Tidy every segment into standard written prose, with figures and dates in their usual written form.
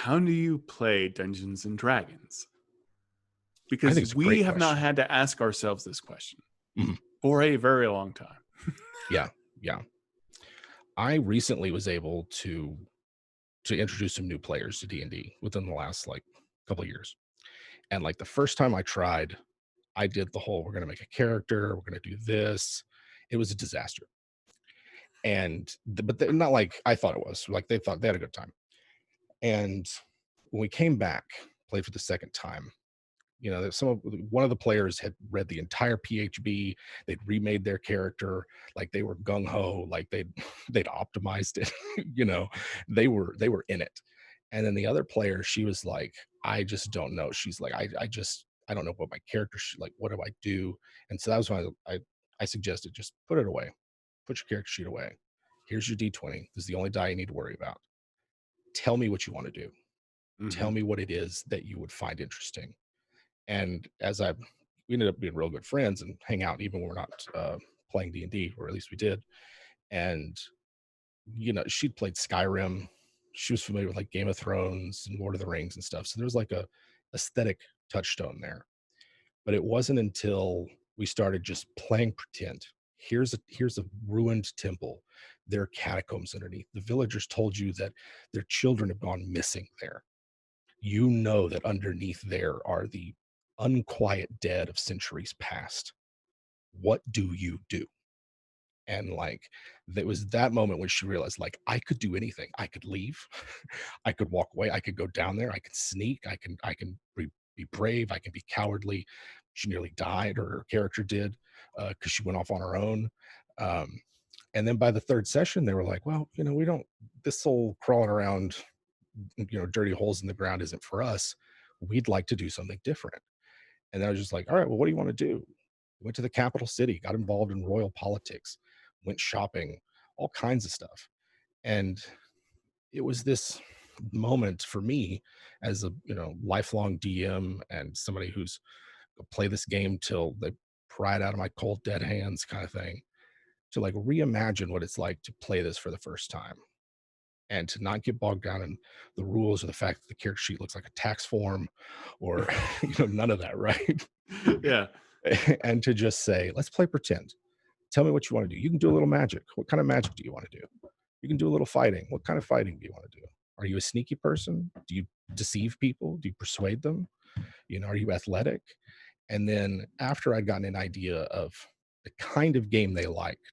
how do you play Dungeons and Dragons? I think Because it's a we great have not question. had to ask ourselves this question Mhm. for a very long time. Yeah, yeah. I recently was able to introduce some new players to D&D within the last like couple of years. And like the first time I tried, I did the whole we're going to make a character, we're going to do this. It was a disaster. And not like I thought it was. Like they thought they had a good time. And when we came back, played for the second time, you know, one of the players had read the entire PHB. They'd remade their character, like they were gung ho, like they'd optimized it. You know, they were in it. And then the other player, she was like, I just don't know. She's like, I don't know what my character should, like, what do I do? And so that was why I suggested just put it away, put your character sheet away. Here's your D20. This is the only die you need to worry about. Tell me what you want to do. Tell me what it is that you would find interesting. And we ended up being real good friends and hang out even when we're not playing D&D, or at least we did. And you know, she'd played Skyrim. She was familiar with like Game of Thrones and Lord of the Rings and stuff. So there was like a aesthetic touchstone there. But it wasn't until we started just playing pretend. Here's a ruined temple. There are catacombs underneath. The villagers told you that their children have gone missing there. You know that underneath there are the unquiet dead of centuries past. What do you do? And like there was that moment when she realized, like, I could do anything. I could leave. I could walk away. I could go down there. I can sneak. I can be brave. I can be cowardly. She nearly died, or her character did, because she went off on her own. um, and then by the third session they were like, well, you know, we don't, this whole crawling around, you know, dirty holes in the ground isn't for us. We'd like to do something different. And I was just like, all right, well, what do you want to do? Went to the capital city, got involved in royal politics, went shopping, all kinds of stuff. And it was this moment for me as a, you know, lifelong DM and somebody who's play this game till they pry it out of my cold dead hands kind of thing, to like reimagine what it's like to play this for the first time, and to not get bogged down in the rules or the fact that the character sheet looks like a tax form or you know, none of that, right? Yeah. And to just say, let's play pretend. Tell me what you want to do. You can do a little magic. What kind of magic do you want to do? You can do a little fighting. What kind of fighting do you want to do? Are you a sneaky person? Do you deceive people? Do you persuade them? You know, are you athletic? And then after I'd gotten an idea of the kind of game they liked,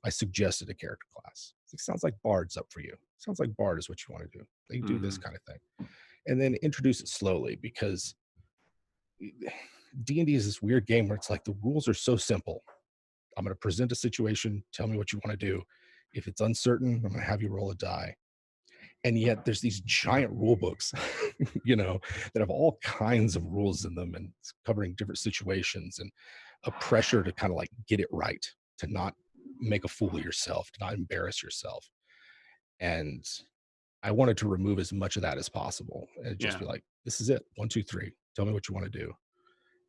I suggested a character class. It sounds like Bard's up for you. Sounds like Bard is what you want to do. They do this kind of thing. And then introduce it slowly, because D&D is this weird game where it's like the rules are so simple. I'm going to present a situation, tell me what you want to do. If it's uncertain, I'm going to have you roll a die. And yet there's these giant rule books, you know, that have all kinds of rules in them and covering different situations, and a pressure to kind of like get it right, to not make a fool of yourself, to not embarrass yourself. And I wanted to remove as much of that as possible and just Yeah. be like, this is it. 1, 2, 3. Tell me what you want to do.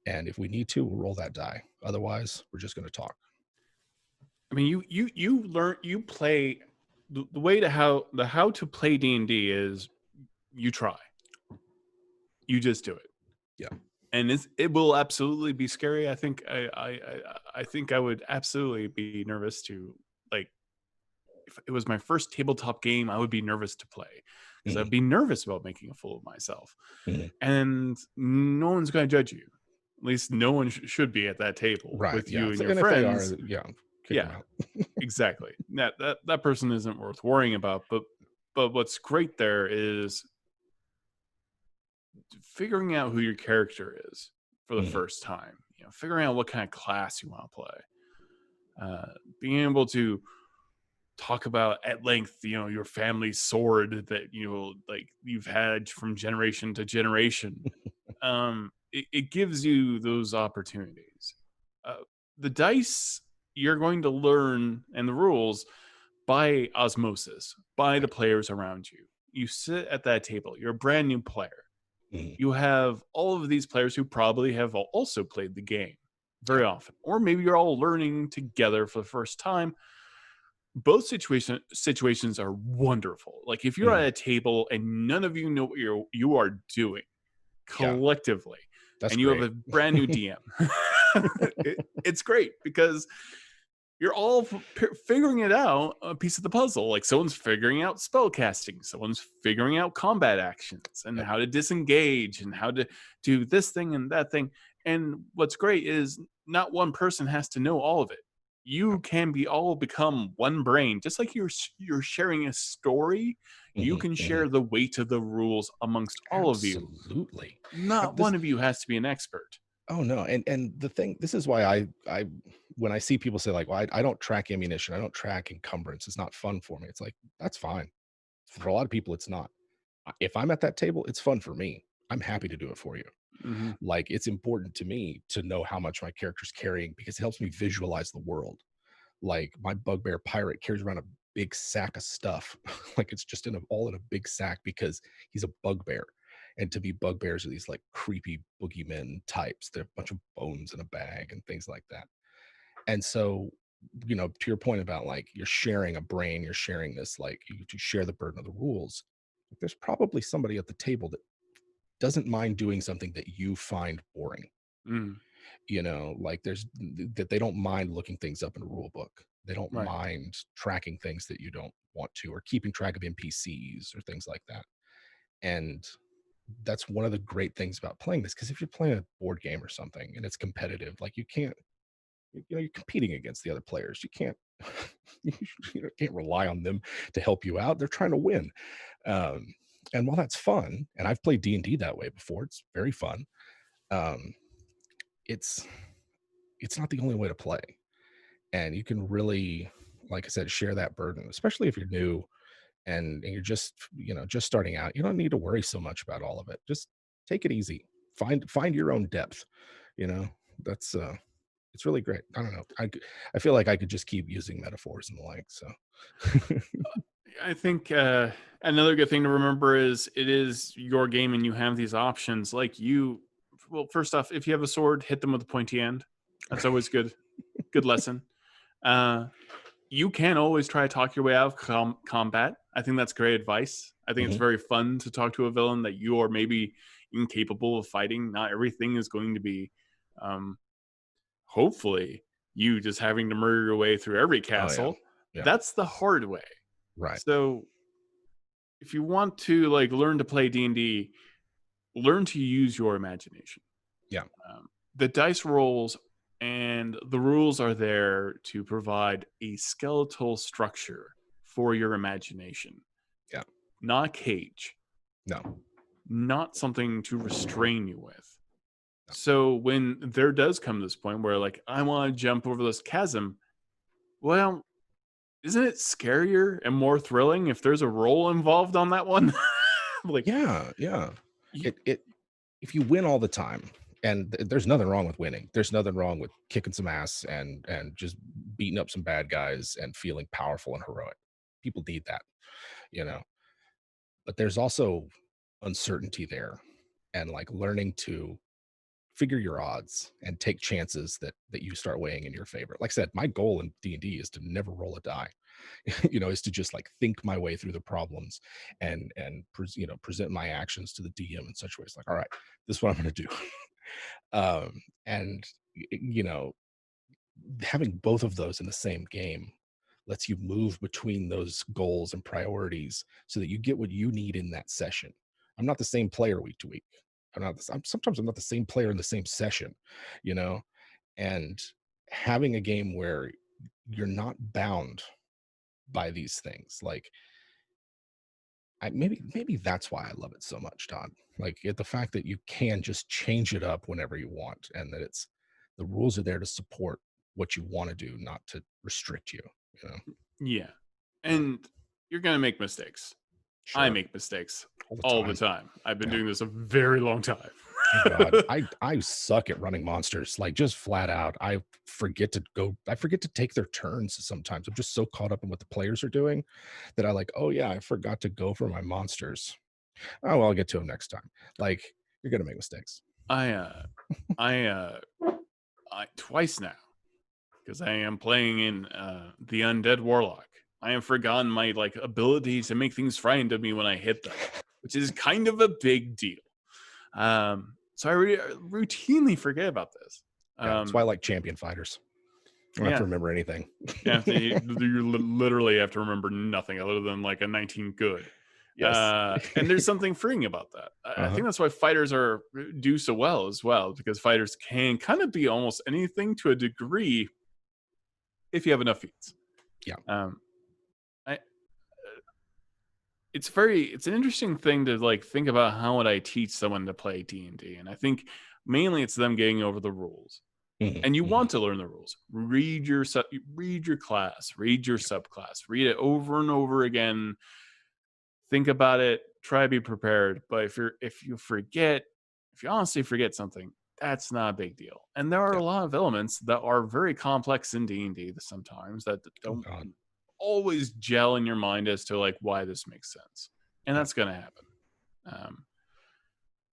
And if we need to, we'll roll that die. Otherwise, we're just going to talk. I mean, you play the way to how to play D&D is you try. You just do it. Yeah. And it will absolutely be scary. I think I think I would absolutely be nervous to, like, if it was my first tabletop game, I would be nervous to play because I'd be nervous about making a fool of myself. And no one's going to judge you. At least no one should be at that table with you and your And if they are, friends. kick them out. Exactly. That person isn't worth worrying about. But what's great there is figuring out who your character is for the first time. You know, figuring out what kind of class you want to play. Being able to talk about at length, you know, your family sword that, you know, like you've had from generation to generation. It gives you those opportunities. The dice you're going to learn, and the rules, by osmosis, by the players around you. You sit at that table. You're a brand new player. You have all of these players who probably have also played the game very often, or maybe you're all learning together for the first time. both situations are wonderful. Like if you're Mhm. at a table and none of you know what you are doing Yeah, collectively, that's and you have great. a brand new DM, it's great because you're all figuring it out a piece of the puzzle. Like someone's figuring out spell casting, someone's figuring out combat actions and Yep. how to disengage and how to do this thing and that thing. And what's great is not one person has to know all of it. You Yep. can be all become one brain, just like you're sharing a story. You Mhm, can mhm. share the weight of the rules amongst all of you. Absolutely. Not This one of you has to be an expert. Oh, no, and the thing this is why I when I see people say like, "Well, I don't track ammunition, I don't track encumbrance, it's not fun for me." It's like, that's fine. For a lot of people, it's not. If I'm at that table, it's fun for me. I'm happy to do it for you. Hmm. Like, it's important to me to know how much my character's carrying because it helps me visualize the world. Like, my bugbear pirate carries around a big sack of stuff, like, it's just all in a big sack because he's a bugbear, and to be bugbears are these, like, creepy boogeymen types. They're a bunch of bones in a bag and things like that, and so, to your point about, like, you're sharing a brain, you're sharing this, like, you share the burden of the rules, there's probably somebody at the table that doesn't mind doing something that you find boring. Mm, Like that they don't mind looking things up in a rule book. They don't right. mind tracking things that you don't want to, or keeping track of NPCs or things like that. And that's one of the great things about playing this, because if you're playing a board game or something and it's competitive, like you can't, you're competing against the other players. You can't, you can't rely on them to help you out. They're trying to win. Um, and while that's fun, and I've played D&D that way before, it's very fun. Um, it's it's not the only way to play, and you can really, like I said, share that burden, especially if you're new and you're just just starting out. You don't need to worry so much about all of it. Just take it easy. Find your own depth. you know that's it's really great. I don't know, I feel like I could just keep using metaphors and the like, so I think another good thing to remember is it is your game and you have these options. Well, first off, if you have a sword, hit them with a pointy end. That's always good. Good lesson. Uh, you can always try to talk your way out of combat. I think that's great advice. I think it's Mhm. very fun to talk to a villain that you are maybe incapable of fighting. Not everything is going to be, um, hopefully, you just having to murder your way through every Oh yeah, castle. yeah, That's the hard way. right, So if you want to like learn to play D&D, learn to use your imagination. yeah, The dice rolls and the rules are there to provide a skeletal structure for your imagination, yeah, not a cage, no, not something to restrain you with. no. So when there does come this point where like I want to jump over this chasm, well, isn't it scarier and more thrilling if there's a roll involved on that one? like Yeah, yeah. you, It if you win all the time, and there's nothing wrong with winning. There's nothing wrong with kicking some ass and just beating up some bad guys and feeling powerful and heroic. People need that, you know. But there's also uncertainty there, and like learning to figure your odds and take chances that you start weighing in your favor. Like I said, my goal in D&D is to never roll a die. Is to just like think my way through the problems and present my actions to the DM in such ways like, all right, this is what I'm going to do. And having both of those in the same game lets you move between those goals and priorities so that you get what you need in that session. I'm not the same player week to week. Sometimes I'm not the same player in the same session, you know, and having a game where you're not bound by these things, like maybe that's why I love it so much, Todd. Like the fact that you can just change it up whenever you want, and that it's the rules are there to support what you want to do, not to restrict you. You know, yeah. yeah, And you're going to make mistakes. I sure, make mistakes all the all the time. time. I've been Yeah. doing this a very long time. Oh God, I suck at running monsters, like just flat out. I forget to take their turns sometimes. I'm just so caught up in what the players are doing that I like, oh yeah, I forgot to go for my monsters. Oh well, I'll get to them next time. Like, you're gonna make mistakes. I uh I twice now because I am playing in the Undead Warlock. I have forgotten my like ability to make things frighten to me when I hit them, which is kind of a big deal. So I routinely forget about this. Yeah, that's why I like champion fighters. I don't have to Yeah, remember anything. you have to you literally have to remember nothing other than like a 19 good. Yes. And there's something freeing about that. I Uh-huh. think that's why fighters are do so well as well, because fighters can kind of be almost anything to a degree if you have enough feats. Yeah. Um, I it's an interesting thing to like think about how would I teach someone to play D&D, and I think mainly it's them getting over the rules. Mhm, And you mhm. want to learn the rules. Read your class, read your subclass, read it over and over again. Think about it, try to be prepared. But if you forget, if you honestly forget something, that's not a big deal. And there are Yeah. a lot of elements that are very complex in D&D sometimes that Oh don't God. always gel in your mind as to like why this makes sense. And Yeah. that's going to happen. Um,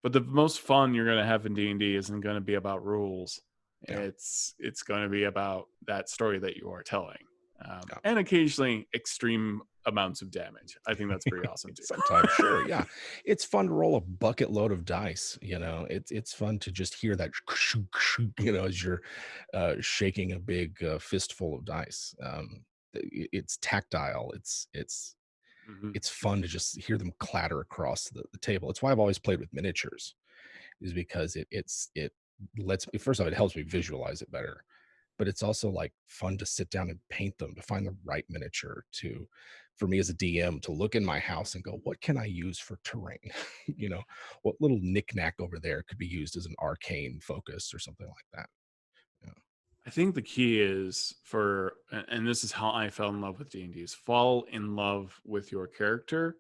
but the most fun you're going to have in D&D isn't going to be about rules. Yeah. It's going to be about that story that you are telling, Yeah. and occasionally extreme amounts of damage. I think that's pretty awesome too. Sometimes, sure, yeah. It's fun to roll a bucket load of dice, you know. It's fun to just hear that, you know, as you're shaking a big fistful of dice. It's tactile. Mhm. It's fun to just hear them clatter across the table. It's why I've always played with miniatures, is because it lets me, first off, it helps me visualize it better, but it's also like fun to sit down and paint them, to find the right miniature, to for me as a DM to look in my house and go, what can I use for terrain? You know, what little knickknack over there could be used as an arcane focus or something like that. Yeah. I think the key is and this is how I fell in love with D&D, is fall in love with your character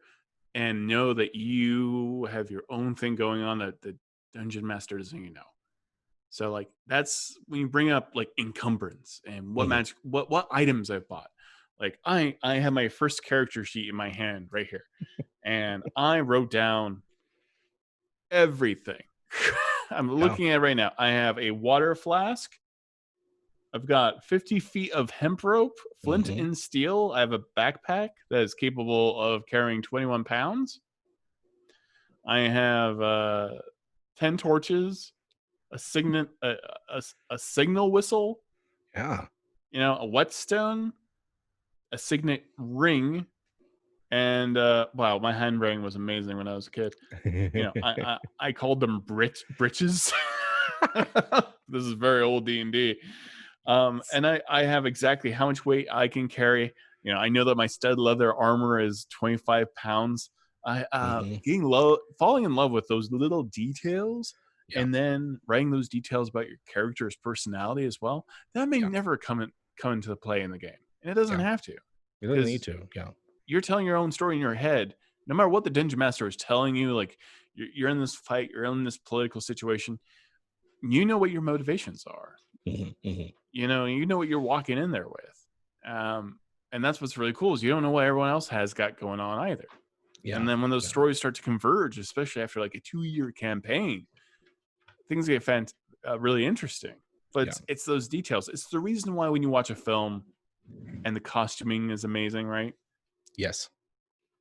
and know that you have your own thing going on that the dungeon master doesn't even know. So like that's when you bring up like encumbrance and what Mhm. magic, what items I've bought. Like I have my first character sheet in my hand right here, and I wrote down everything. I'm Yeah. looking at it right now. I have a water flask. I've got 50 feet of hemp rope, flint Hmm. and steel. I have a backpack that is capable of carrying 21 pounds. I have 10 torches, a signet, a signal whistle, Yeah. a whetstone, a signet ring, and wow, my handwriting was amazing when I was a kid. I called them britches. This is very old D&D. And I have exactly how much weight I can carry. I know that my stud leather armor is 25 pounds. I Hmm. falling in love with those little details, Yeah. and then writing those details about your character's personality as well. That may Yeah. never come into play in the game, and it doesn't Yeah. have to, It doesn't need because to. Yeah. you're telling your own story in your head. No matter what the dungeon master is telling you, like you're in this fight, you're in this political situation. You know what your motivations are. Hmm. Hmm. You know what you're walking in there with. And that's what's really cool, is you don't know what everyone else has got going on either. Yeah. And then when those Yeah. stories start to converge, especially after like a 2-year campaign, things get really interesting. But Yeah. it's those details. It's the reason why when you watch a film and the costuming is amazing, right? Yes.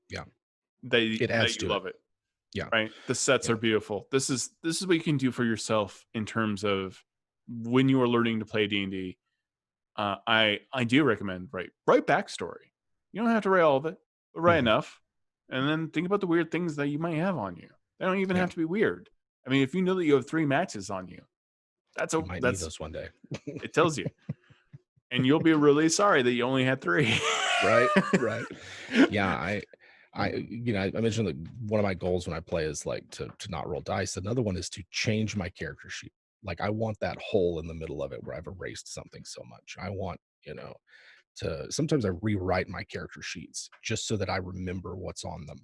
Yeah. That It adds you to it. love it, Yeah. right? The sets Yeah. are beautiful. This is what you can do for yourself in terms of when you are learning to play D&D. I do recommend write backstory. You don't have to write all of it, but write Hmm. enough, and then think about the weird things that you might have on you. They don't even Yeah. have to be weird. I mean, if you know that you have 3 matches on you, You might need that's those one day. it tells you, and you'll be really sorry that you only had 3. Right. Right. Yeah. I mentioned that one of my goals when I play is like to not roll dice. Another one is to change my character sheet. Like I want that hole in the middle of it where I've erased something so much. I want, to sometimes I rewrite my character sheets just so that I remember what's on them.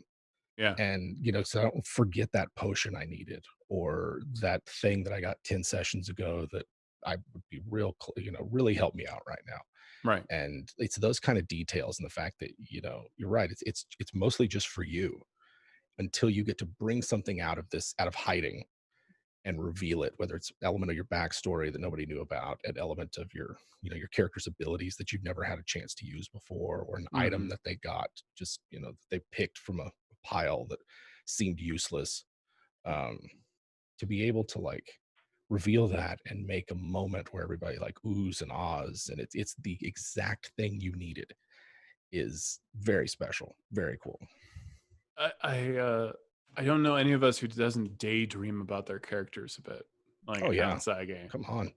Yeah. And, so I don't forget that potion I needed or that thing that I got 10 sessions ago that I would be really help me out right now. Right. And it's those kind of details and the fact that, you're right. It's mostly just for you until you get to bring something out of hiding and reveal it, whether it's element of your backstory that nobody knew about, an element of your, your character's abilities that you've never had a chance to use before, or an item Hmm. that they got just, that they picked from a pile that seemed useless. Um, to be able to like reveal that and make a moment where everybody like oohs and ahs and it's the exact thing you needed is very special, very cool. I don't know any of us who doesn't daydream about their characters a bit, Oh like yeah, outside a game. come on.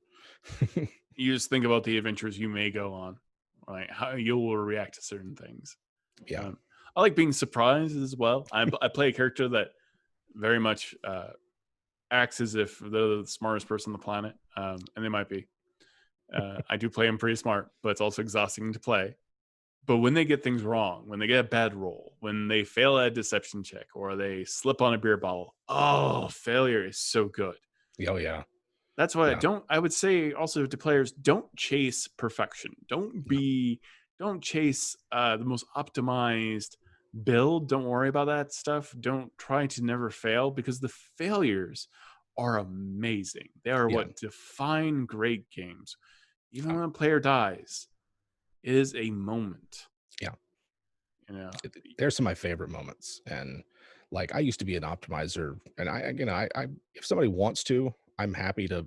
You just think about the adventures you may go on, like how you will react to certain things. Yeah, Um, I like being surprised as well. I play a character that very much acts as if they're the smartest person on the planet, and they might be. I do play them pretty smart, but it's also exhausting to play. But when they get things wrong, when they get a bad roll, when they fail at a deception check, or they slip on a beer bottle, oh, failure is so good. oh yeah, That's why yeah, I would say also to players, don't chase perfection. no, Don't chase the most optimized build. Don't worry about that stuff. Don't try to never fail, because the failures are amazing. They are yeah, what define great games. Even yeah, when a player dies, it is a moment, yeah. you know. There's some of my favorite moments, and like I used to be an optimizer, and I if somebody wants to, I'm happy to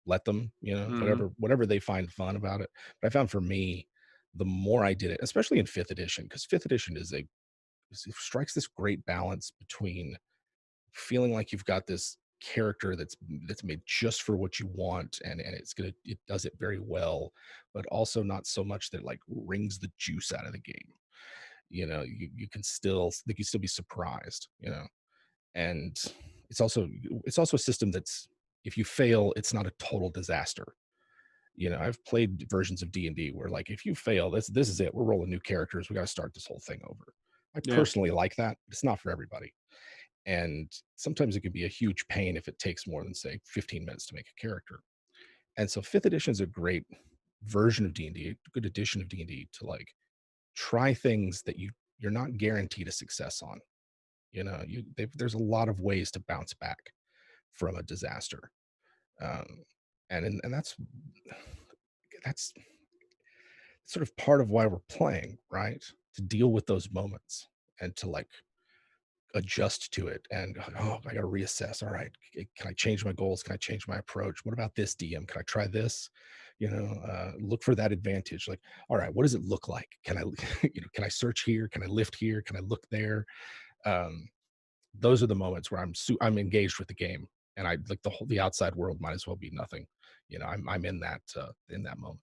let them, Mhm. whatever they find fun about it. But I found for me, the more I did it, especially in fifth edition, because fifth edition it strikes this great balance between feeling like you've got this character that's made just for what you want, and it does it very well, but also not so much that it like wrings the juice out of the game. You can still be surprised, and it's also a system that's, if you fail, it's not a total disaster. I've played versions of D&D where like if you fail, this is it, we're rolling new characters, we got to start this whole thing over. I Yeah. personally like that, but it's not for everybody. And sometimes it can be a huge pain if it takes more than say 15 minutes to make a character. And so fifth edition is a great version of D&D, a good edition of D&D to like try things that you're not guaranteed a success on. There's a lot of ways to bounce back from a disaster. um, and that's sort of part of why we're playing, right? To deal with those moments and to like adjust to it, and oh, I got to reassess. All right, can I change my goals? Can I change my approach? What about this DM? Can I try this? Look for that advantage. Like, all right, what does it look like? Can I can I search here? Can I lift here? Can I look there? um those are the moments where I'm engaged with the game, and I like the outside world might as well be nothing. I'm in that moment.